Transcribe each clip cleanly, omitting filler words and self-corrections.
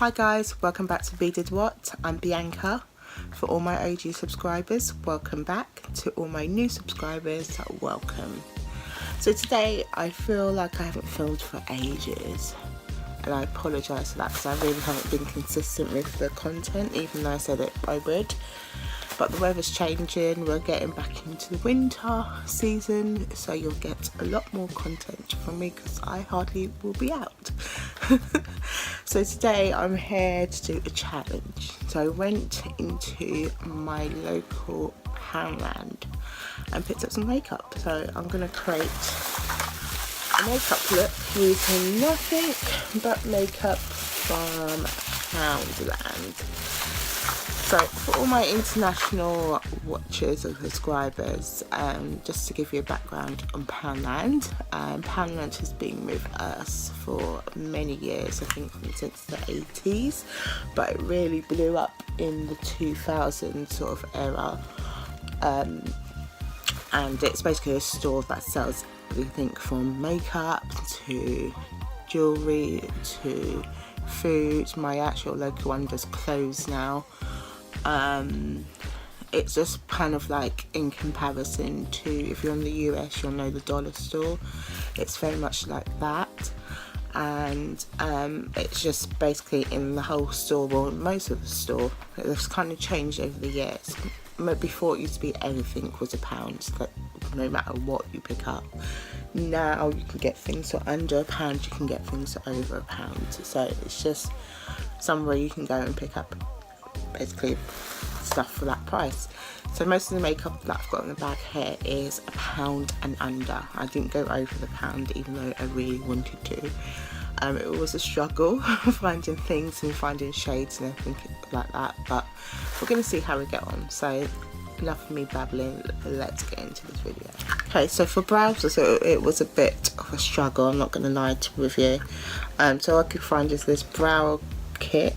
Hi guys, welcome back to Be Did What. I'm Bianca. For all my OG subscribers, welcome back. To all my new subscribers, welcome. So today I feel like I haven't filmed for ages, and I apologise for that because I really haven't been consistent with the content, even though I said it I would. But the weather's changing, we're getting back into the winter season, so you'll get a lot more content from me because I hardly will be out. So today I'm here to do a challenge. So I went into my local Poundland and picked up some makeup. So I'm going to create a makeup look using nothing but makeup from Poundland. So for all my international watchers and subscribers, just to give you a background on Poundland, Poundland has been with us for many years, I think since the 80s, but it really blew up in the 2000s sort of era, and it's basically a store that sells everything from makeup to jewellery to food. My actual local one just closed now. It's just kind of like in comparison to, if you're in the US, you'll know the dollar store. It's very much like that, and it's just basically in the whole store, well, most of the store. It's kind of changed over the years. Before it used to be everything was £1, like no matter what you pick up. Now you can get things for under £1, you can get things for over £1. So it's just somewhere you can go and pick up basically stuff for that price. So most of the makeup that I've got in the bag here is £1 and under. I didn't go over the £1 even though I really wanted to. It was a struggle finding things and finding shades and everything like that, but we're going to see how we get on. So enough of me babbling, let's get into this video. Okay, so for brows, it was a bit of a struggle, I'm not going to lie with you. So all I could find is this brow kit,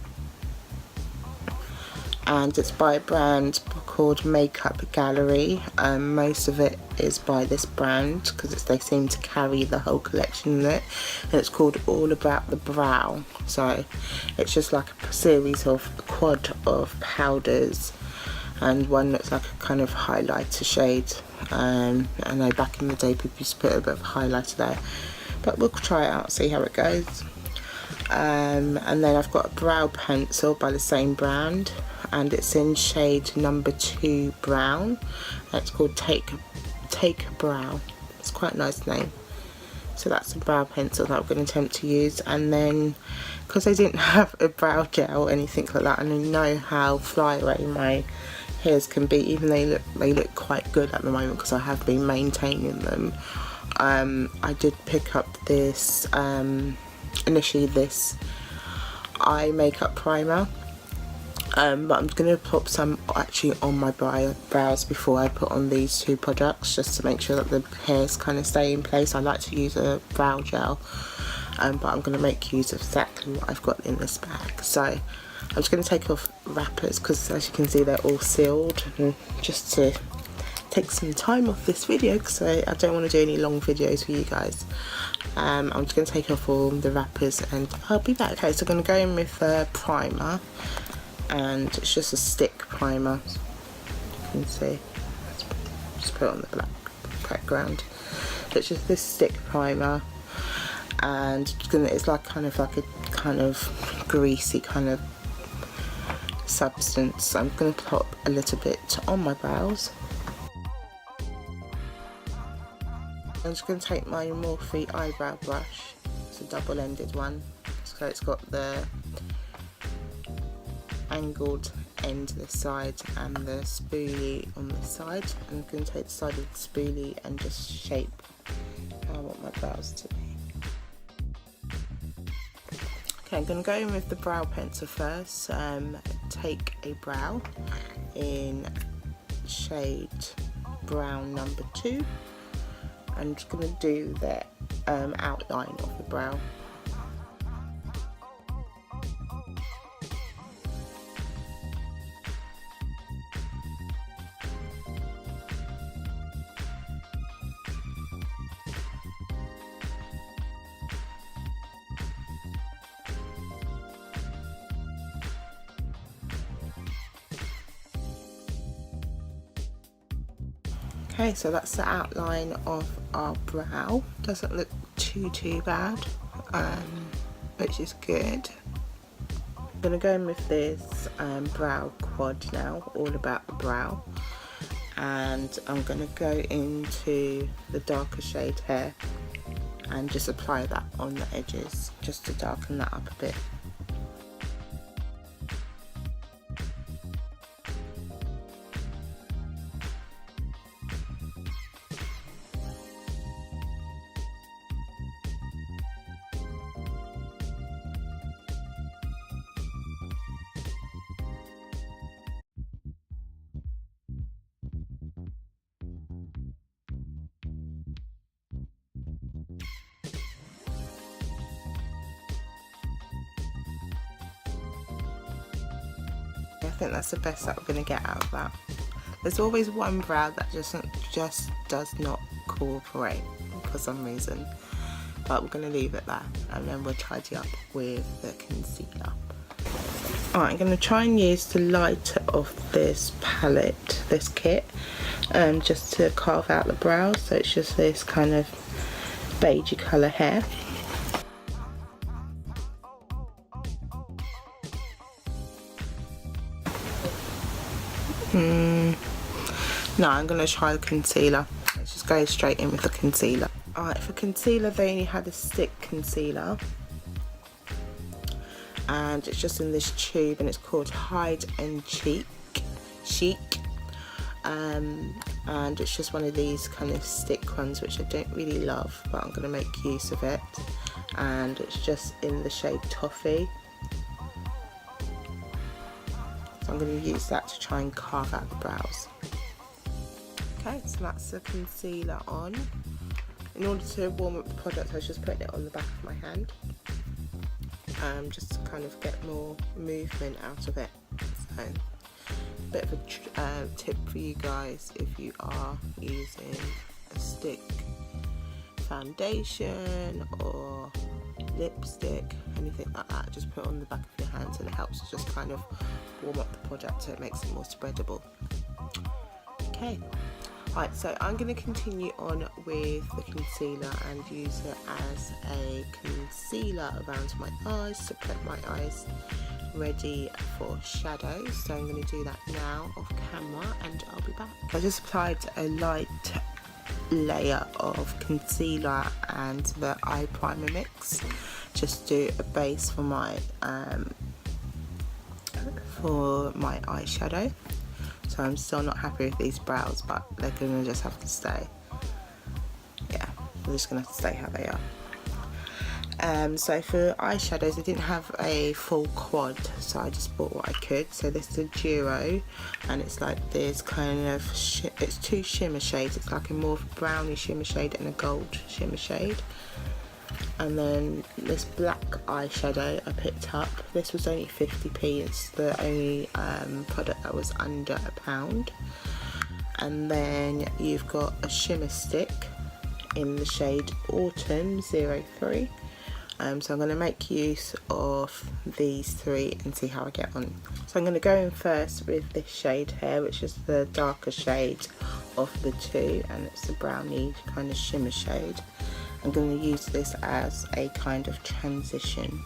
and it's by a brand called Makeup Gallery. Most of it is by this brand because they seem to carry the whole collection in it, and it's called All About the Brow. So it's just like a series of a quad of powders and one that's like a kind of highlighter shade. I know back in the day people used to put a bit of highlighter there, but we'll try it out, see how it goes. And then I've got a brow pencil by the same brand, and it's in shade number 2 brown, and it's called Take Brow. It's quite a nice name. So that's a brow pencil that I'm going to attempt to use. And then because I didn't have a brow gel or anything like that, and I know how fly away my hairs can be, even though they look quite good at the moment because I have been maintaining them, I did pick up this initially this eye makeup primer, but I'm going to put some actually on my brows before I put on these two products, just to make sure that the hairs kind of stay in place. I like to use a brow gel, but I'm going to make use of exactly what I've got in this bag. So I'm just going to take off wrappers because, as you can see, they're all sealed, and just to take some time off this video because I don't want to do any long videos for you guys. I'm just going to take off all the wrappers and I'll be back. Okay, so I'm going to go in with a primer, and it's just a stick primer, as you can see. Just put it on the black background. But it's just this stick primer, and it's like kind of greasy kind of substance. I'm going to put a little bit on my brows. I'm just going to take my Morphe eyebrow brush. It's a double-ended one, so it's got the angled end this side and the spoolie on this side. I'm going to take the side of the spoolie and just shape how I want my brows to be. Okay, I'm going to go in with the brow pencil first. Take a brow in shade brown number 2. I'm just going to do the outline of the brow. Okay, so that's the outline of our brow. Doesn't look too bad, which is good. I'm gonna go in with this brow quad now, all about the brow, and I'm gonna go into the darker shade here and just apply that on the edges just to darken that up a bit. I think that's the best that we're going to get out of that. There's always one brow that just does not cooperate for some reason, but we're going to leave it there and then we'll tidy up with the concealer. Alright, I'm going to try and use the lighter of this palette, this kit, just to carve out the brows, so it's just this kind of beigey colour here. No, I'm going to try the concealer. Let's just go straight in with the concealer. Alright, for concealer they only had a stick concealer, and it's just in this tube and it's called Hide and Chic, and it's just one of these kind of stick ones which I don't really love, but I'm going to make use of it, and it's just in the shade Toffee. So I'm going to use that to try and carve out the brows. Okay, so that's the concealer on. In order to warm up the product, I was just putting it on the back of my hand, just to kind of get more movement out of it. So, a bit of a tip for you guys: if you are using a stick foundation or lipstick, anything like that, just put it on the back of your hands, and it helps to just kind of warm up the product so it makes it more spreadable. Okay. Right, so I'm going to continue on with the concealer and use it as a concealer around my eyes to put my eyes ready for shadows. So I'm going to do that now off camera and I'll be back. I just applied a light layer of concealer and the eye primer mix, just do a base for my eyeshadow. So I'm still not happy with these brows, but they're gonna just have to stay. Yeah, they're just gonna have to stay how they are. So for eyeshadows, I didn't have a full quad, so I just bought what I could. So this is a duo, and it's like this kind of, it's two shimmer shades. It's like a more browny shimmer shade and a gold shimmer shade. And then this black eyeshadow I picked up. This was only 50p. It's the only product that was under £1. And then you've got a shimmer stick in the shade Autumn 03. So I'm going to make use of these three and see how I get on. So I'm going to go in first with this shade here, which is the darker shade of the two, and it's the brownie kind of shimmer shade. I'm going to use this as a kind of transition.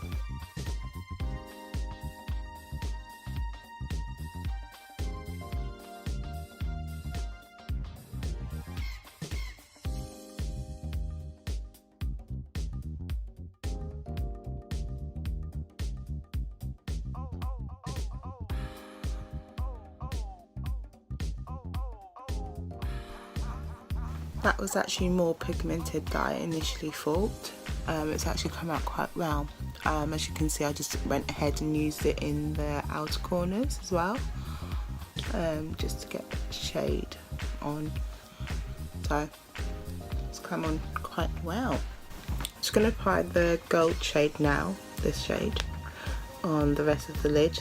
That was actually more pigmented than I initially thought. It's actually come out quite well. As you can see, I just went ahead and used it in the outer corners as well, just to get the shade on. So it's come on quite well. Just going to apply the gold shade now, this shade, on the rest of the lid.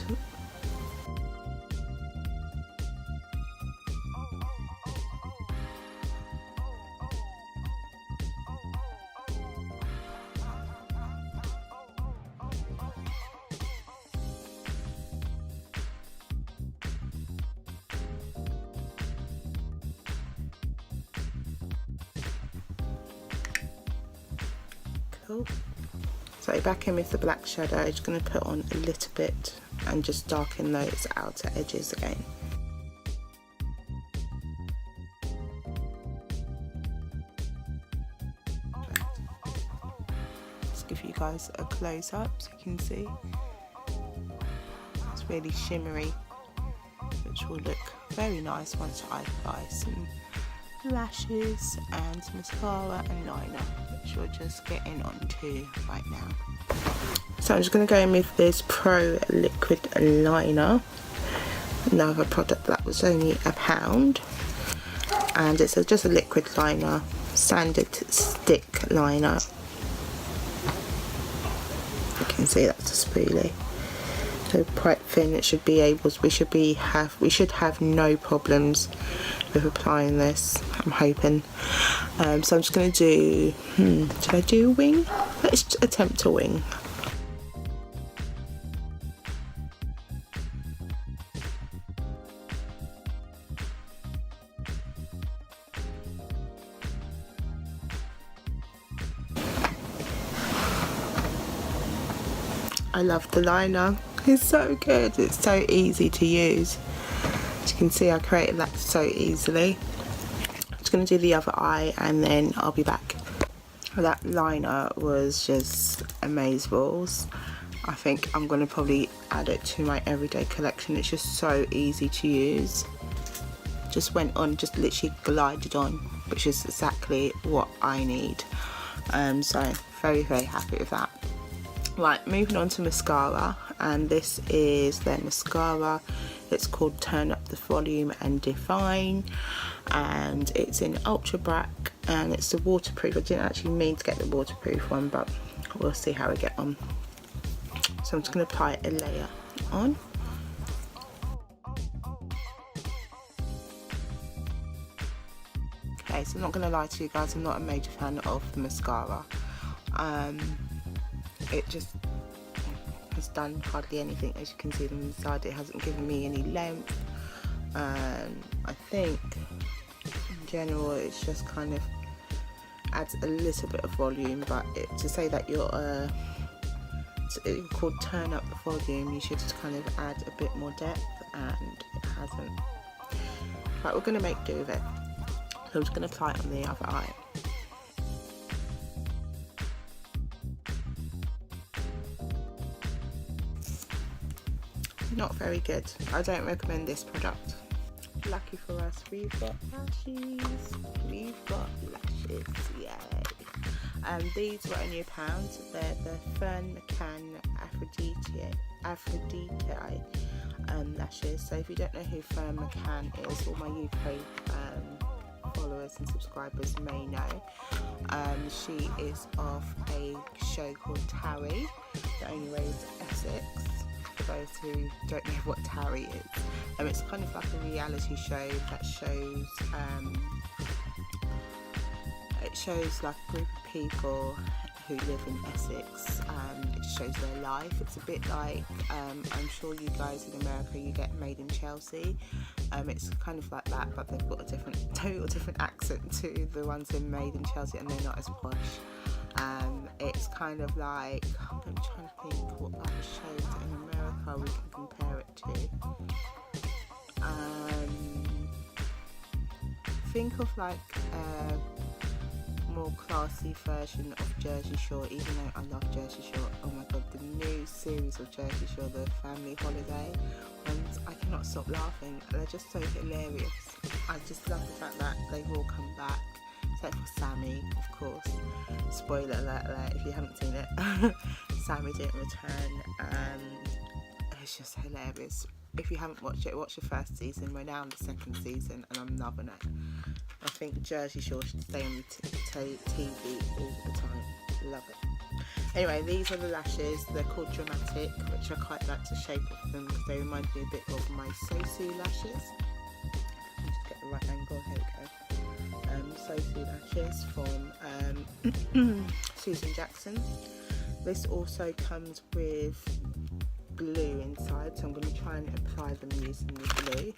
Cool. So back in with the black shadow, just going to put on a little bit and just darken those outer edges again. Just give you guys a close up so you can see. It's really shimmery, which will look very nice once I apply some lashes and mascara and liner, which we're just getting onto right now. So I'm just going to go in with this Pro Liquid Liner, another product that was only £1, and it's just a liquid liner, standard stick liner. You can see that's a spoolie. So quite thin. It should be able. We should have no problems with applying this. I'm hoping. So I'm just going to do. Should I do a wing? Let's attempt a wing. I love the liner. It's so good. It's so easy to use. As you can see, I created that so easily. I'm just going to do the other eye and then I'll be back. That liner was just amazeballs. I think I'm going to probably add it to my everyday collection. It's just so easy to use. Just went on, just literally glided on, which is exactly what I need. So very, very happy with that. Right, moving on to mascara, and this is their mascara. It's called Turn Up the Volume and Define, and it's in Ultra Black, and it's the waterproof. I didn't actually mean to get the waterproof one, but we'll see how we get on. So I'm just going to apply a layer on. Okay, so I'm not going to lie to you guys, I'm not a major fan of the mascara. It just has done hardly anything. As you can see on the side, it hasn't given me any length. I think in general it's just kind of adds a little bit of volume, but to say that you're called Turn Up the Volume, you should just kind of add a bit more depth, and it hasn't. But we're going to make do with it. So I'm just going to apply it on the other eye. Not very good. I don't recommend this product. Lucky for us, we've got lashes. We've got lashes, yay. These were only £1. They're the Fern McCann Aphrodite lashes. So if you don't know who Fern McCann is, all my UK followers and subscribers may know. She is of a show called Tarry, that only raised Essex. For those who don't know what Tarry is, it's kind of like a reality show that shows it shows like a group of people who live in Essex. It just shows their life. It's a bit like I'm sure you guys in America, you get Made in Chelsea. It's kind of like that, but they've got a total different accent to the ones in Made in Chelsea, and they're not as posh. It's kind of like, I'm trying to think what other shows in America we can compare it to. Think of like a more classy version of Jersey Shore, even though I love Jersey Shore. Oh my god, the new series of Jersey Shore, the family holiday ones, I cannot stop laughing. They're just so hilarious. I just love the fact that they've all come back. Except for Sammy, of course. Spoiler alert if you haven't seen it. Sammy didn't return. It's just hilarious. If you haven't watched it, watch the first season. We're now in the second season and I'm loving it. I think Jersey Shore should stay on the TV all the time. Love it. Anyway, these are the lashes. They're called Dramatic, which I quite like the shape of them because they remind me a bit of my Sosu lashes. Let me just get the right angle. Here we go. Sosu lashes from Susan Jackson. This also comes with glue inside, so I'm going to try and apply them using the glue.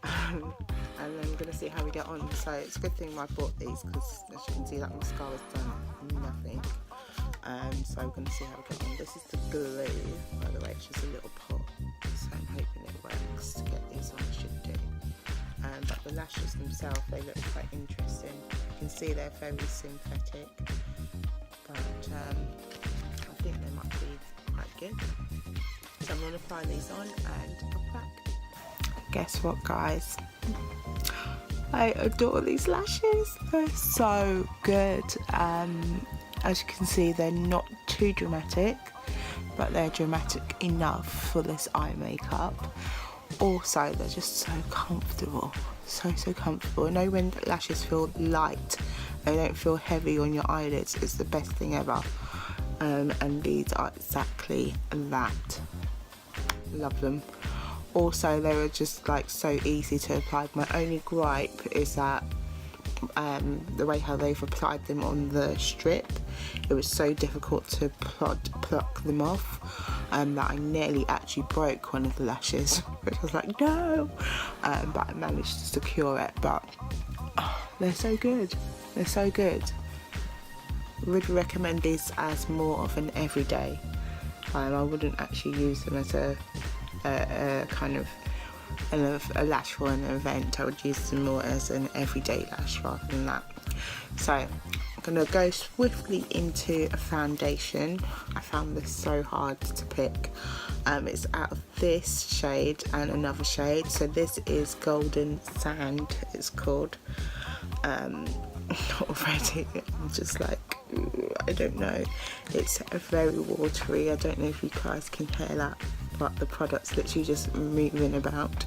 And then I'm going to see how we get on. So it's a good thing I bought these because as you can see that mascara's done nothing. So we're going to see how we get on. This is the glue, by the way. It's just a little pot, so I'm hoping it works to get these on. It should do. But the lashes themselves, they look quite interesting. You can see they're very synthetic, but I think they might be quite good. So I'm going to apply these on and come back. Guess what, guys? I adore these lashes. They're so good. As you can see, they're not too dramatic, but they're dramatic enough for this eye makeup. Also, they're just so comfortable, so comfortable. You know, when lashes feel light, they don't feel heavy on your eyelids. It's the best thing ever. And these are exactly that. Love them. Also, they were just like so easy to apply. My only gripe is that the way how they've applied them on the strip, it was so difficult to pluck them off, that I nearly actually broke one of the lashes, which I was like, no, but I managed to secure it. But they're so good, they're so good. Would recommend these as more of an everyday. I wouldn't actually use them as a kind of a lash for an event. I would use them more as an everyday lash rather than that. So I'm going to go swiftly into a foundation. I found this so hard to pick. It's out of this shade and another shade. So this is Golden Sand, it's called. Already I'm just like, I don't know, it's very watery. I don't know if you guys can hear that, but the product's literally just moving about.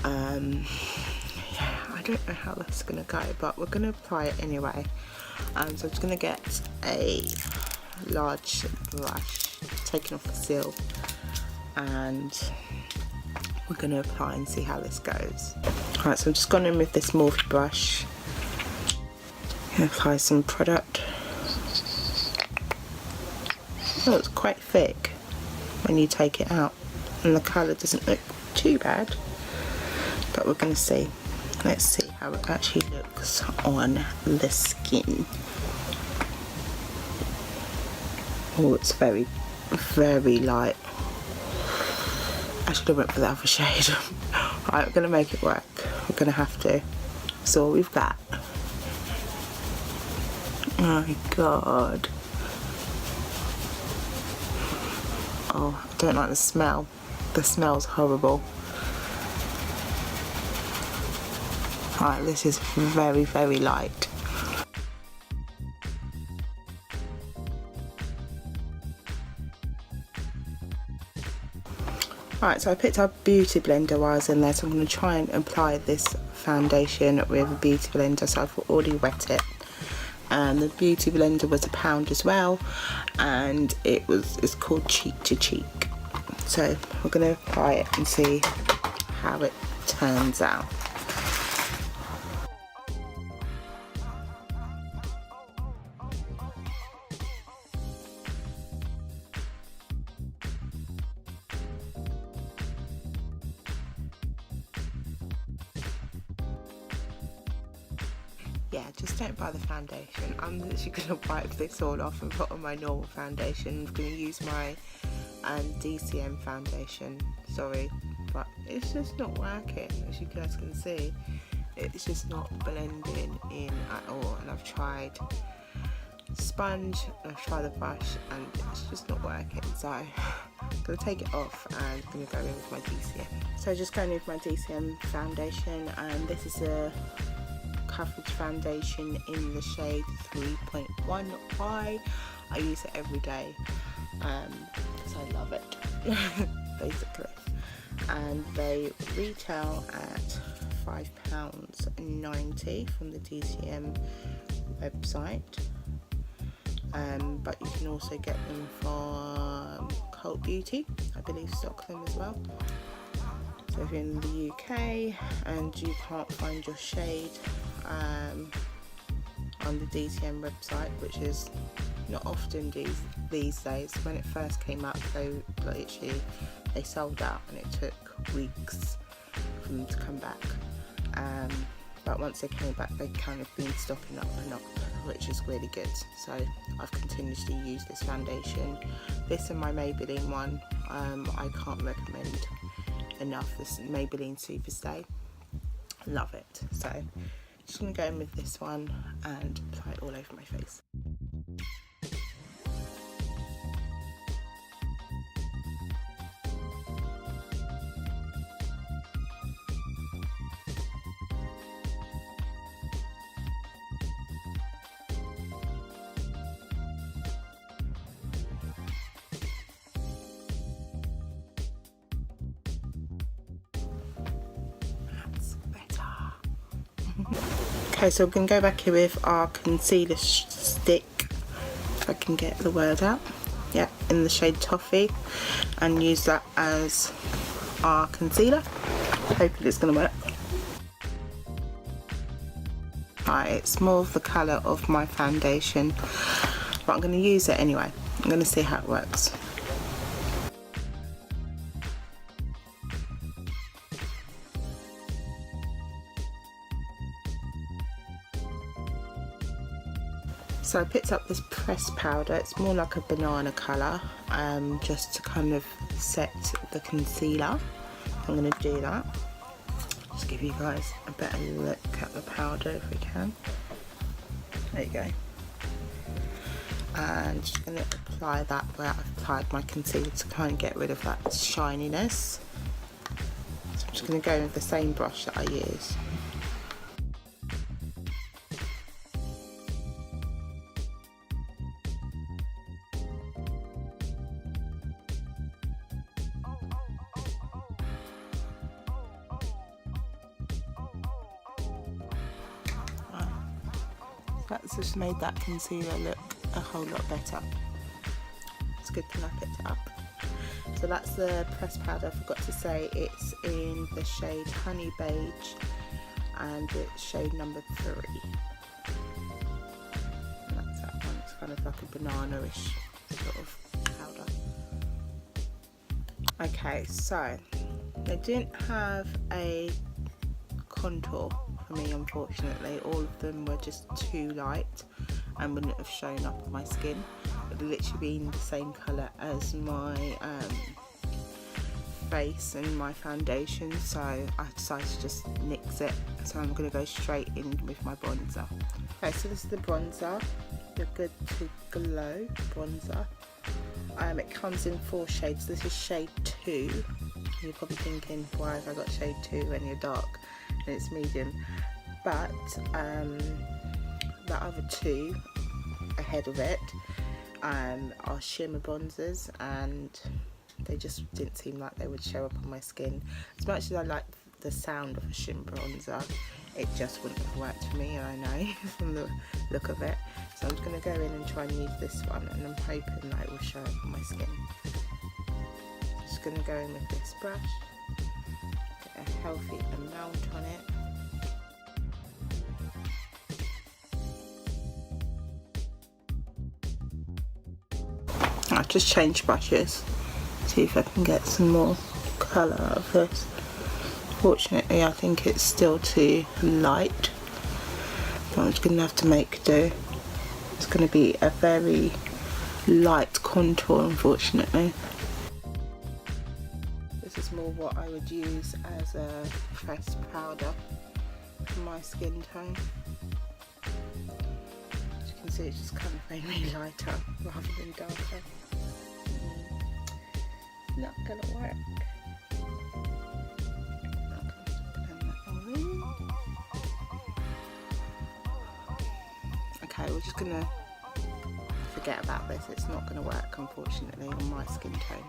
Yeah, I don't know how that's gonna go, but we're gonna apply it anyway. So I'm just gonna get a large brush, taking off the seal, and we're gonna apply and see how this goes. Alright, so I'm just gonna with this Morphe brush and apply some product. Oh, it's quite thick when you take it out, and the colour doesn't look too bad, but we're going to see. Let's see how it actually looks on the skin. Oh, it's very light. I should have went for the other shade. Alright, we're going to make it work. We're going to have to. That's all we've got. Oh my god. Oh, I don't like the smell. The smell's horrible. Alright, this is very light. Alright, so I picked up a beauty blender while I was in there, so I'm going to try and apply this foundation with a beauty blender. So I've already wet it. And the beauty blender was £1 as well, and it's called Cheek to Cheek. So we're going to apply it and see how it turns out. Yeah, just don't buy the foundation. I'm literally going to wipe this all off and put on my normal foundation. I'm going to use my DCM foundation, sorry, but it's just not working, as you guys can see. It's just not blending in at all, and I've tried sponge, I've tried the brush, and it's just not working. So I'm going to take it off and I'm going to go in with my DCM. So just going in with my DCM foundation, and this is a coverage foundation in the shade 3.1i. I use it every day because I love it basically, and they retail at £5.90 from the DCM website, but you can also get them from Cult Beauty, I believe stock them as well. So if you're in the UK and you can't find your shade on the DCM website, which is not often these days. When it first came up, they sold out, and it took weeks for them to come back. But once they came back, they kind of been stocking up and up which is really good. So I've continuously used this foundation. This and my Maybelline one, I can't recommend enough. This Maybelline Superstay, love it. So just gonna go in with this one and apply it all over my face. Okay, so we're going to go back here with our concealer stick, if I can get the word out, yeah, in the shade Toffee, and use that as our concealer. Hopefully it's going to work. Right, it's more of the colour of my foundation, but I'm going to use it anyway. I'm going to see how it works. So I picked up this pressed powder. It's more like a banana colour, just to kind of set the concealer. I'm going to do that. Just give you guys a better look at the powder if we can. There you go. And just going to apply that where I've applied my concealer to kind of get rid of that shininess. So I'm just going to go with the same brush that I use. That's just made that concealer look a whole lot better. It's good to I picked it up. So that's the pressed powder. I forgot to say it's in the shade Honey Beige and it's shade number 3. And that's that one. It's kind of like a banana-ish sort of powder. Okay, so they didn't have a contour for me, unfortunately. All of them were just too light and wouldn't have shown up on my skin. It would literally been the same colour as my face and my foundation, so I decided to just nix it. So I'm going to go straight in with my bronzer. Okay, so this is the bronzer, the Good to Glow bronzer. It comes in 4 shades. This is shade 2. You're probably thinking, why have I got shade 2 when you're dark and it's medium? But the other 2 ahead of it are shimmer bronzers, and they just didn't seem like they would show up on my skin. As much as I like the sound of a shimmer bronzer, it just wouldn't have worked for me, I know, from the look of it. So I'm just going to go in and try and use this one, and I'm hoping that it will show up on my skin. Just going to go in with this brush, get a healthy amount on it. I've just changed brushes, see if I can get some more colour out of this. Fortunately, I think it's still too light, but I'm just going to have to make do. It's going to be a very light contour, unfortunately. This is more what I would use as a pressed powder for my skin tone. As you can see, it's just kind of made me lighter rather than darker. Not going to work. Okay, we're just gonna forget about this. It's not gonna work, unfortunately, on my skin tone.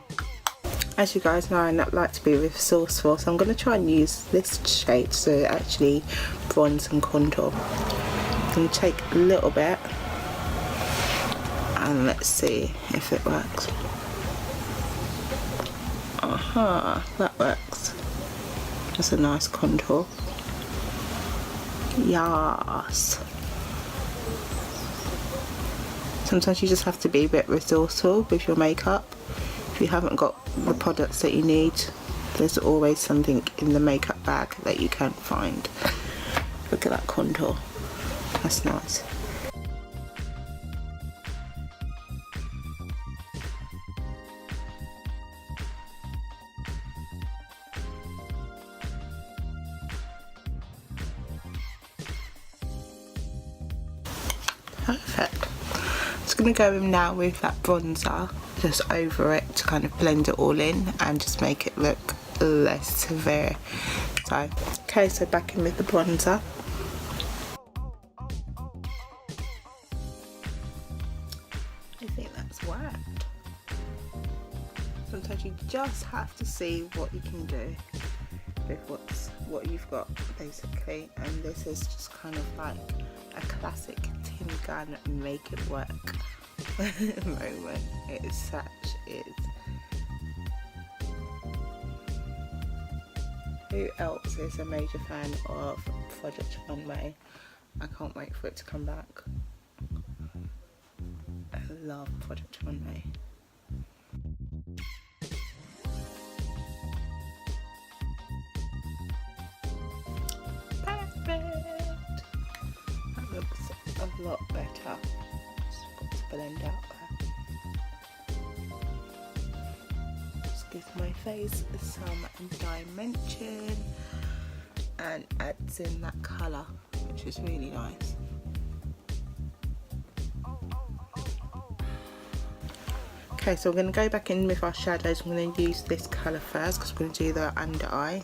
As you guys know, I like to be resourceful, so I'm gonna try and use this shade to actually bronze and contour. I'm gonna take a little bit and let's see if it works. Aha, that works. That's a nice contour. Yes. Sometimes you just have to be a bit resourceful with your makeup. If you haven't got the products that you need, there's always something in the makeup bag that you can't find. Look at that contour. That's nice. Perfect. Just going to go in now with that bronzer just over it to kind of blend it all in and just make it look less severe. So, okay, so back in with the bronzer. I think that's worked. Sometimes you just have to see what you can do with what you've got, basically, and this is just kind of like a classic tin gun make it work moment. Who else is a major fan of Project Runway? I can't wait for it to come back. I love Project Runway. Perfect. That looks a lot better. Just got to blend out there. Just gives my face some dimension and adds in that colour, which is really nice. Okay, so we're going to go back in with our shadows. I'm going to use this colour first because we're going to do the under eye.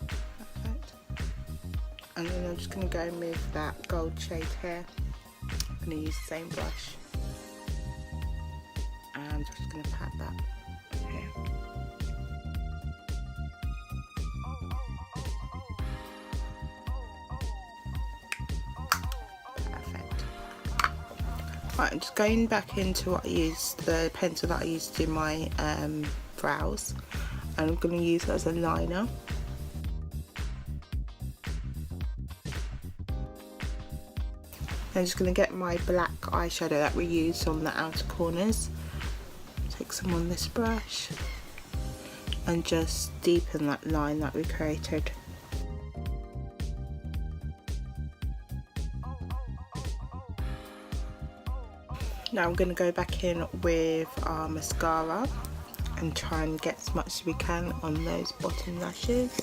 Perfect. And then I'm just going to go in with that gold shade here. I'm going to use the same brush. And I'm just going to pat that here. Right, I'm just going back into what I used, the pencil that I used to do my brows, and I'm going to use it as a liner. I'm just going to get my black eyeshadow that we used on the outer corners, take some on this brush, and just deepen that line that we created. Now I'm going to go back in with our mascara and try and get as much as we can on those bottom lashes.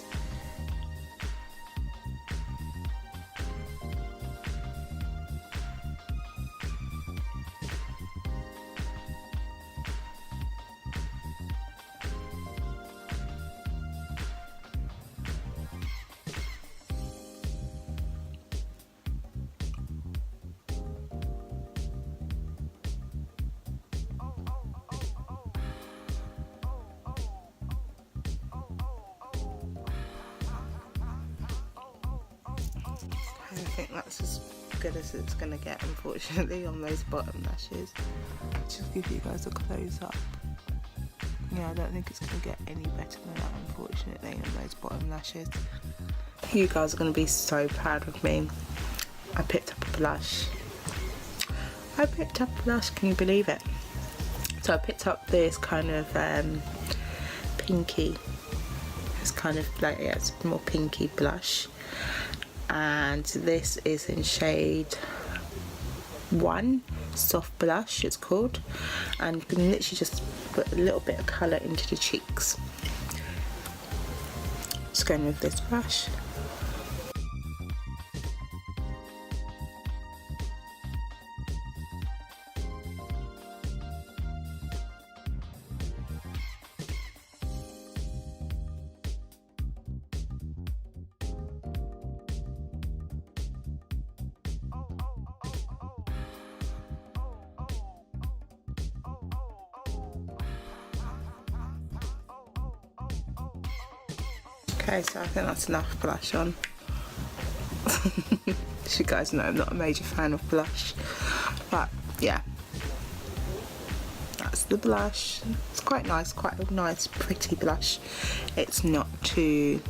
I think that's as good as it's going to get, unfortunately, on those bottom lashes. Just give you guys a close up. Yeah, I don't think it's going to get any better than that, unfortunately, on those bottom lashes. You guys are going to be so proud of me. I picked up a blush. Can you believe it? So I picked up this kind of pinky. It's kind of like, yeah, it's more pinky blush. And this is in shade 1, soft blush it's called, and you can literally just put a little bit of colour into the cheeks. Just going with this brush. Okay, so I think that's enough blush on. As you guys know, I'm not a major fan of blush, but yeah, that's the blush. It's quite nice, quite a nice pretty blush. It's not too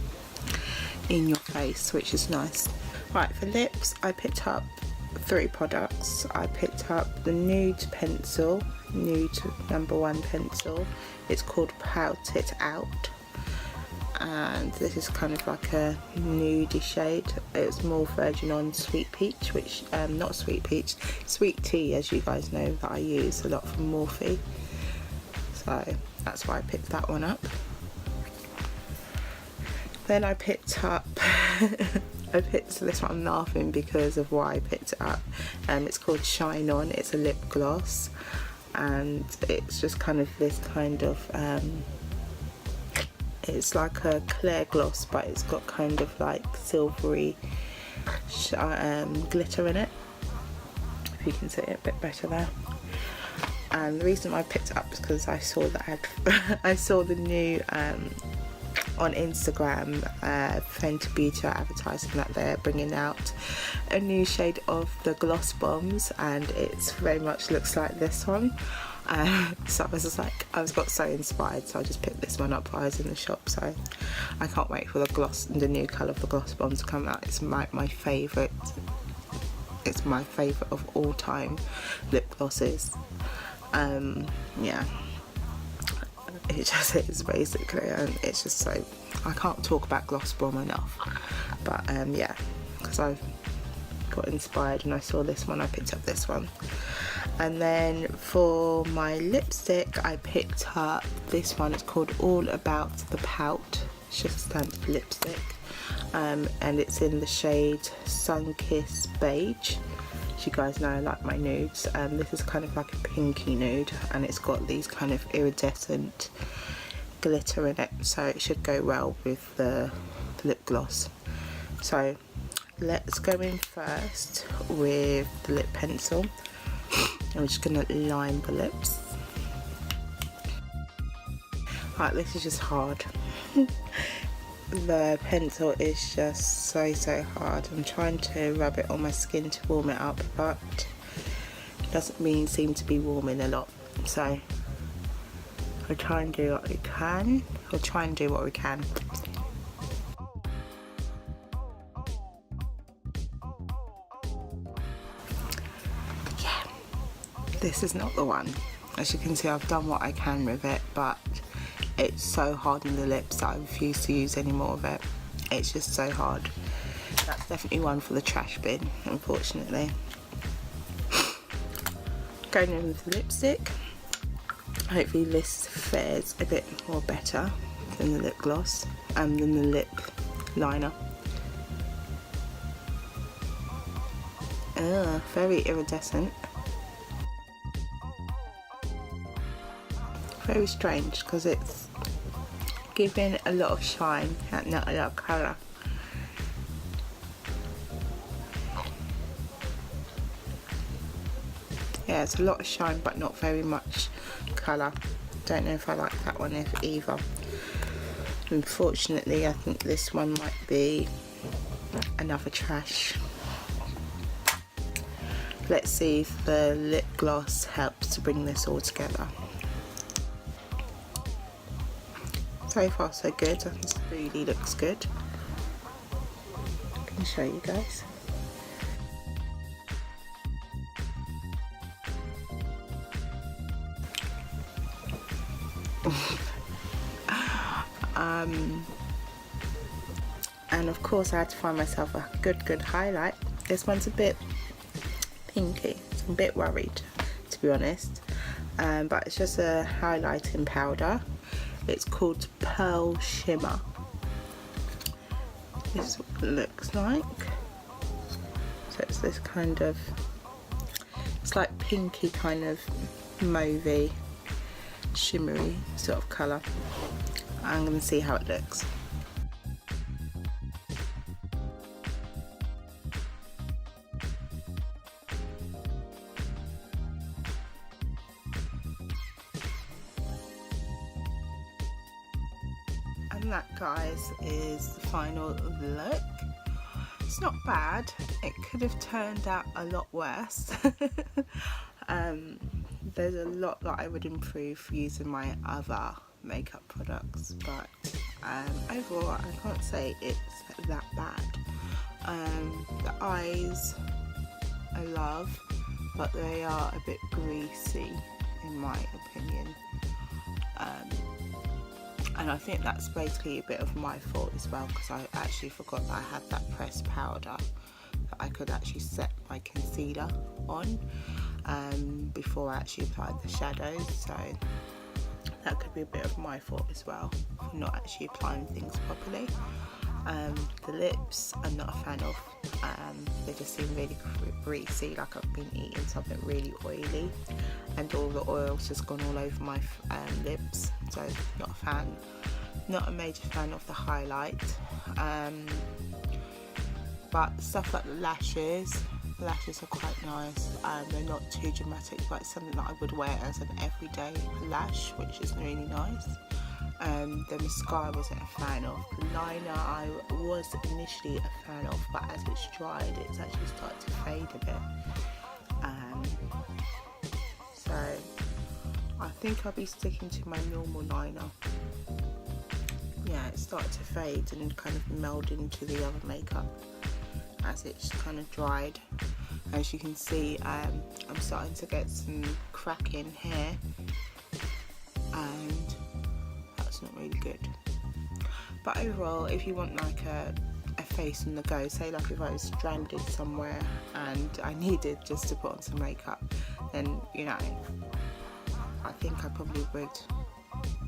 in your face, which is nice. Right, for lips, I picked up 3 products. I picked up the nude pencil, nude #1 pencil. It's called Pout It Out. And this is kind of like a nudie shade. It's more Virgin on Sweet Peach, which not Sweet Peach, Sweet Tea, as you guys know, that I use a lot from Morphe. so that's why I picked that one up. Then I picked up I picked this one. I'm laughing because of why I picked it up. It's called Shine On. It's a lip gloss, and it's just kind of this kind of it's like a clear gloss, but it's got kind of like silvery glitter in it, if you can see it a bit better there. And the reason I picked it up is because I saw the ad I saw the new on Instagram, Fenty Beauty are advertising that they're bringing out a new shade of the gloss bombs, and it's very much looks like this one. So I was just like, I got so inspired, so I just picked this one up while I was in the shop. So I can't wait for the gloss and the new colour of the gloss bombs to come out. It's my favourite. It's my favourite of all time lip glosses. Yeah, it just is basically, and it's just so, I can't talk about gloss bomb enough. But yeah, because I got inspired and I saw this one, I picked up this one. And then for my lipstick, I picked up this one. It's called All About the Pout. It's just a standard lipstick, and it's in the shade Sunkiss Beige. As you guys know, I like my nudes. This is kind of like a pinky nude, and it's got these kind of iridescent glitter in it, so it should go well with the lip gloss. So let's go in first with the lip pencil. I'm just going to line the lips. Right, this is just hard. The pencil is just so hard. I'm trying to rub it on my skin to warm it up, but it doesn't seem to be warming a lot. So I'll try and do what we can. This is not the one. As you can see, I've done what I can with it, but it's so hard on the lips that I refuse to use any more of it. It's just so hard. That's definitely one for the trash bin, unfortunately. Going in with the lipstick. Hopefully this fares a bit more better than the lip gloss and than the lip liner. Very iridescent. Very strange because it's giving a lot of shine and not a lot of colour. Yeah, it's a lot of shine but not very much colour. Don't know if I like that one either. Unfortunately, I think this one might be another trash. Let's see if the lip gloss helps to bring this all together. So far so good. I think this really looks good. I can show you guys. And of course I had to find myself a good highlight. This one's a bit pinky, so I'm a bit worried, to be honest. But it's just a highlighting powder. It's called Pearl Shimmer. This is what it looks like. So it's this kind of, it's like pinky kind of mauvey, shimmery sort of colour. I'm going to see how it looks. And that, guys, is the final look. It's not bad. It could have turned out a lot worse. There's a lot that I would improve using my other makeup products, but overall I can't say it's that bad. The eyes I love, but they are a bit greasy in my opinion. And I think that's basically a bit of my fault as well, because I actually forgot that I had that pressed powder that I could actually set my concealer on before I actually applied the shadows. So that could be a bit of my fault as well for not actually applying things properly. The lips I'm not a fan of. They just seem really greasy, like I've been eating something really oily, and all the oil's just gone all over my lips, so not a fan. Not a major fan of the highlight. But stuff like the lashes are quite nice. They're not too dramatic, but it's something that I would wear as an everyday lash, which is really nice. The mascara I wasn't a fan of. The liner I was initially a fan of, but as it's dried, it's actually started to fade a bit. So I think I'll be sticking to my normal liner. Yeah, it started to fade and kind of meld into the other makeup as it's kind of dried. As you can see, I'm starting to get some cracking here, and that's not really good. But overall, if you want like a face on the go, say like if I was stranded somewhere and I needed just to put on some makeup, then you know, I think I probably would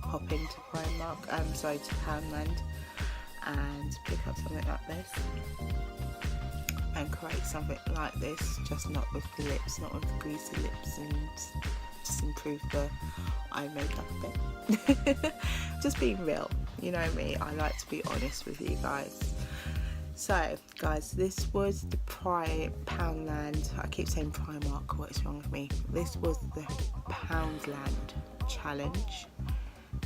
hop into to Poundland and pick up something like this and create something like this, just not with the lips, not with the greasy lips, and just improve the eye makeup a bit. Just being real, you know me, I like to be honest with you guys. So guys, this was the Poundland, I keep saying Primark, what is wrong with me? This was the Poundland challenge.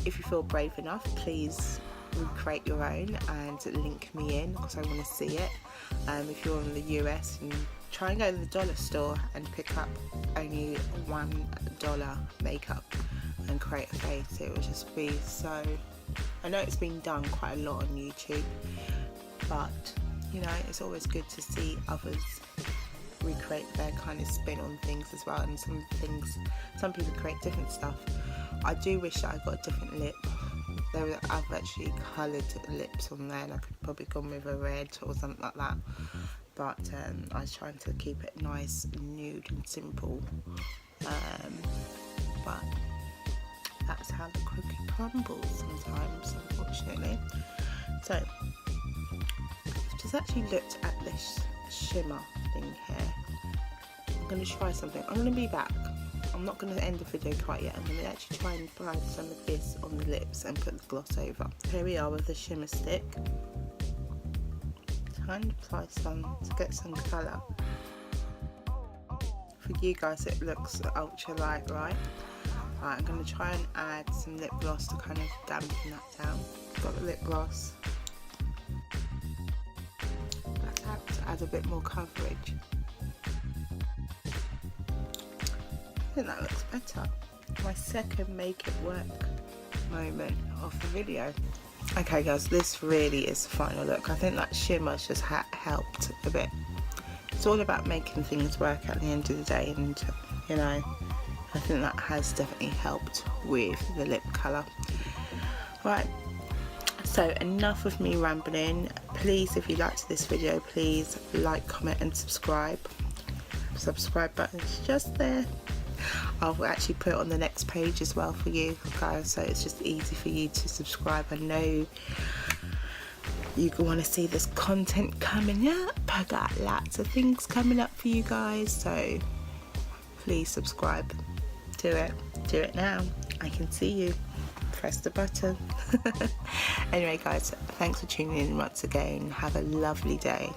If you feel brave enough, please recreate your own and link me in, because I want to see it. If you're in the US, and try and go to the dollar store and pick up only $1 makeup and create a face. It would just be so, I know it's been done quite a lot on YouTube, but you know, it's always good to see others recreate their kind of spin on things as well. And some people create different stuff. I do wish that I got a different lip. I've actually coloured lips on there, and I could probably gone with a red or something like that. But I was trying to keep it nice, nude and simple. But that's how the cookie crumbles sometimes, unfortunately. So I've just actually looked at this shimmer thing here. I'm going to try something. I'm going to be back. I'm not going to end the video quite yet. I'm going to actually try and apply some of this on the lips and put the gloss over. Here we are with the shimmer stick. Trying to apply some to get some colour. For you guys it looks ultra light, right? Right, I'm going to try and add some lip gloss to kind of dampen that down. Got the lip gloss. To add a bit more coverage. I think that looks better. My second make it work moment of the video. Okay guys, this really is the final look. I think that shimmer's just helped a bit. It's all about making things work at the end of the day, and you know, I think that has definitely helped with the lip colour. Right, so enough of me rambling. Please, if you liked this video, please like, comment and subscribe. Subscribe button's just there. I'll actually put it on the next page as well for you guys, so it's just easy for you to subscribe. I know you want to see this content coming up. I got lots of things coming up for you guys, so please subscribe. Do it now. I can see you. Press the button. Anyway guys, thanks for tuning in once again. Have a lovely day.